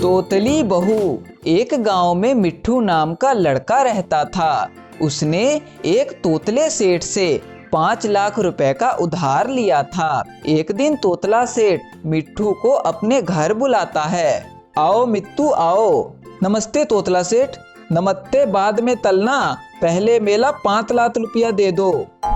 तोतली बहू। एक गांव में मिट्ठू नाम का लड़का रहता था। उसने एक तोतले सेठ से 5 लाख रुपए का उधार लिया था। एक दिन तोतला सेठ मिट्ठू को अपने घर बुलाता है। आओ मित्तू आओ। नमस्ते तोतला सेठ। नमस्ते बाद में तलना, पहले मेला 5 लाख रुपया दे दो।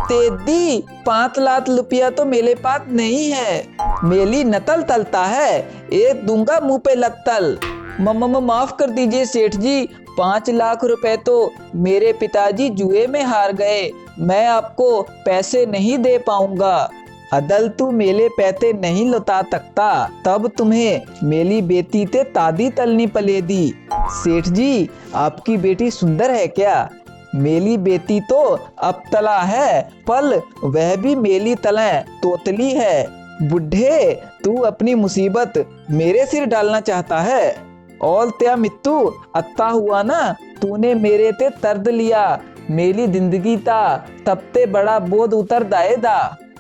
तेदी 5 लाख रुपया तो मेरे पास नहीं है, मेली नतल तलता है, एक दूंगा मुंह पे लत्तल। माफ कर दीजिए सेठ जी, 5 लाख रुपए तो मेरे पिताजी जुए में हार गए, मैं आपको पैसे नहीं दे पाऊंगा। अदल तू मेले पैसे नहीं लौटा सकता, तब तुम्हें मेली बेटी ते तादी तलनी पलेदी। सेठ जी आपकी बेटी सुंदर है क्या? मेली बेटी तो अब तला है, पल वह भी मेली तले तोतली है। बुढ़े तू अपनी मुसीबत मेरे सिर डालना चाहता है। और त्या मित्तू अत्ता हुआ ना, तूने मेरे ते तर्द लिया, मेरी जिंदगी ता तब ते बड़ा बोझ उतर दाएदा।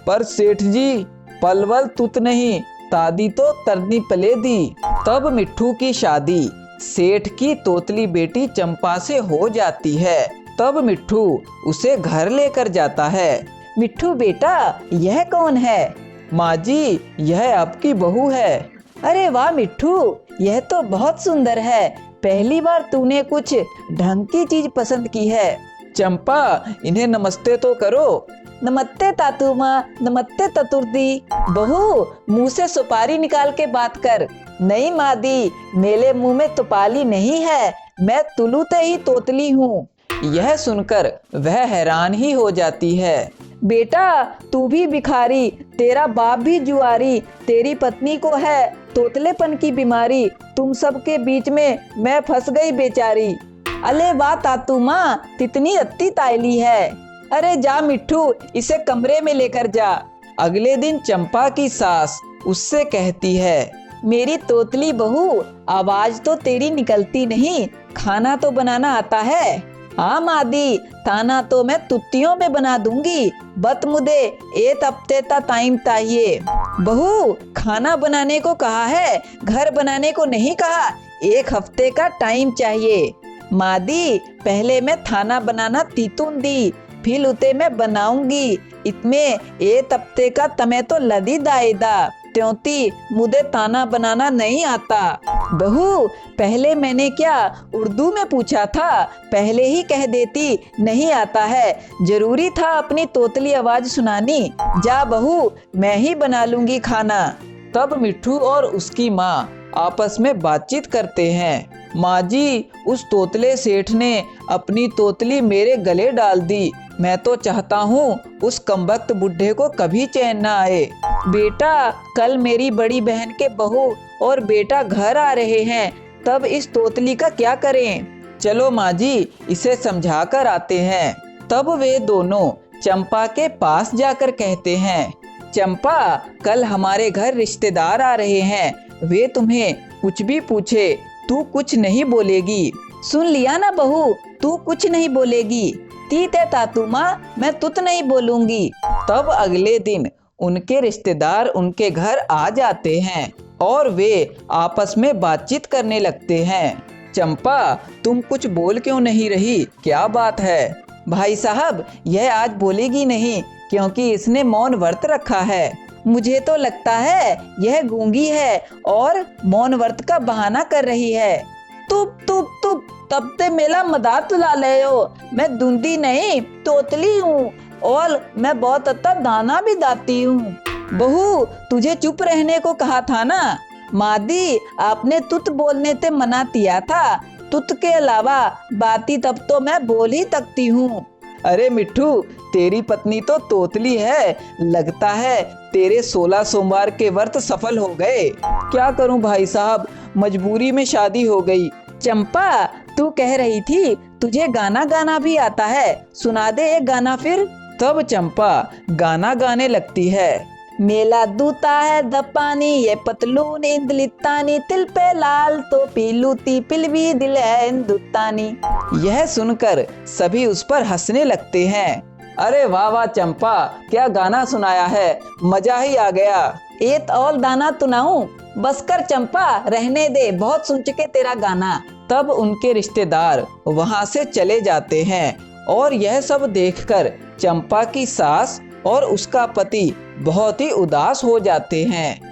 पर सेठ जी पलवल तुत नहीं, तादी तो तरनी पले दी। तब मिट्ठू की शादी सेठ की तोतली बेटी चंपा से हो जाती है। तब मिट्ठू उसे घर लेकर जाता है। मिट्ठू बेटा यह कौन है? माँ जी यह आपकी बहू है। अरे वाह मिट्ठू, यह तो बहुत सुंदर है, पहली बार तूने कुछ ढंग की चीज पसंद की है। चंपा इन्हें नमस्ते तो करो। नमस्ते तातू माँ, नमस्ते ततुर्दी। बहू मुंह से सुपारी निकाल के बात कर। नहीं मादी, मेरे मुंह में तुपाली नहीं है, मैं तुलूते ही तोतली हूँ। यह सुनकर वह हैरान ही हो जाती है। बेटा तू भी भिखारी, तेरा बाप भी जुआरी, तेरी पत्नी को है तोतलेपन की बीमारी, तुम सबके बीच में मैं फंस गई बेचारी। अले वाह तातू माँ, कितनी अत्ती तायली है। अरे जा मिट्ठू, इसे कमरे में लेकर जा। अगले दिन चंपा की सास उससे कहती है, मेरी तोतली बहू आवाज तो तेरी निकलती नहीं, खाना तो बनाना आता है? हाँ मादी, खाना तो मैं तुत्तियों में बना दूंगी, बत मुझे 1 हफ्ते का टाइम चाहिए। बहू खाना बनाने को कहा है, घर बनाने को नहीं कहा, 1 हफ्ते का टाइम चाहिए। मादी पहले मैं खाना बनाना तीतून दी, फिर उते मैं बनाऊंगी, इसमें 1 हफ्ते का तमें तो लदी दाएदा, त्योंती मुझे ताना बनाना नहीं आता। बहू पहले मैंने क्या उर्दू में पूछा था, पहले ही कह देती नहीं आता है, जरूरी था अपनी तोतली आवाज सुनानी। जा बहू मैं ही बना लूंगी खाना। तब मिट्ठू और उसकी माँ आपस में बातचीत करते हैं। माँ जी उस तोतले सेठ ने अपनी तोतली मेरे गले डाल दी, मैं तो चाहता हूँ उस कमबख्त बुढ़े को कभी चैन न आए। बेटा कल मेरी बड़ी बहन के बहू और बेटा घर आ रहे हैं, तब इस तोतली का क्या करें? चलो माँ जी इसे समझा कर आते हैं। तब वे दोनों चंपा के पास जाकर कहते हैं, चंपा कल हमारे घर रिश्तेदार आ रहे हैं, वे तुम्हें कुछ भी पूछे तू कुछ नहीं बोलेगी। सुन लिया ना बहू, तू कुछ नहीं बोलेगी। ठीक है तातू माँ, मैं तुत नहीं बोलूंगी। तब अगले दिन उनके रिश्तेदार उनके घर आ जाते हैं और वे आपस में बातचीत करने लगते हैं। चंपा तुम कुछ बोल क्यों नहीं रही, क्या बात है? भाई साहब यह आज बोलेगी नहीं, क्योंकि इसने मौन व्रत रखा है। मुझे तो लगता है यह गूंगी है और मौन व्रत का बहाना कर रही है। तुप तुप तुप, तब ते मेला मदात ला ले हो, मैं दूंदी नहीं तोतली हूँ और मैं बहुत अच्छा दाना भी दाती हूँ। बहू तुझे चुप रहने को कहा था ना। मादी आपने तुत बोलने से मना किया था, तुत के अलावा बाती तब तो मैं बोल ही सकती हूँ। अरे मिट्ठू तेरी पत्नी तो तोतली है, लगता है तेरे 16 सोमवार के व्रत सफल हो गए। क्या करूं भाई साहब, मजबूरी में शादी हो गई। चंपा तू कह रही थी तुझे गाना गाना भी आता है, सुना दे एक गाना फिर। तब चंपा गाना गाने लगती है। मेला दूता है दपानी, ये पतलून इंदलितानी, तिल पे लाल तो पीलूती पिलवी दिल है हिंदुस्तानी। यह सुनकर सभी उस पर हंसने लगते हैं। अरे वाह वाह चंपा, क्या गाना सुनाया है, मजा ही आ गया। एत औल दाना तुनाऊं, बस कर चंपा रहने दे, बहुत सुन चुके तेरा गाना। तब उनके रिश्तेदार वहां से चले जाते हैं और यह सब देखकर चंपा की सास और उसका पति बहुत ही उदास हो जाते हैं।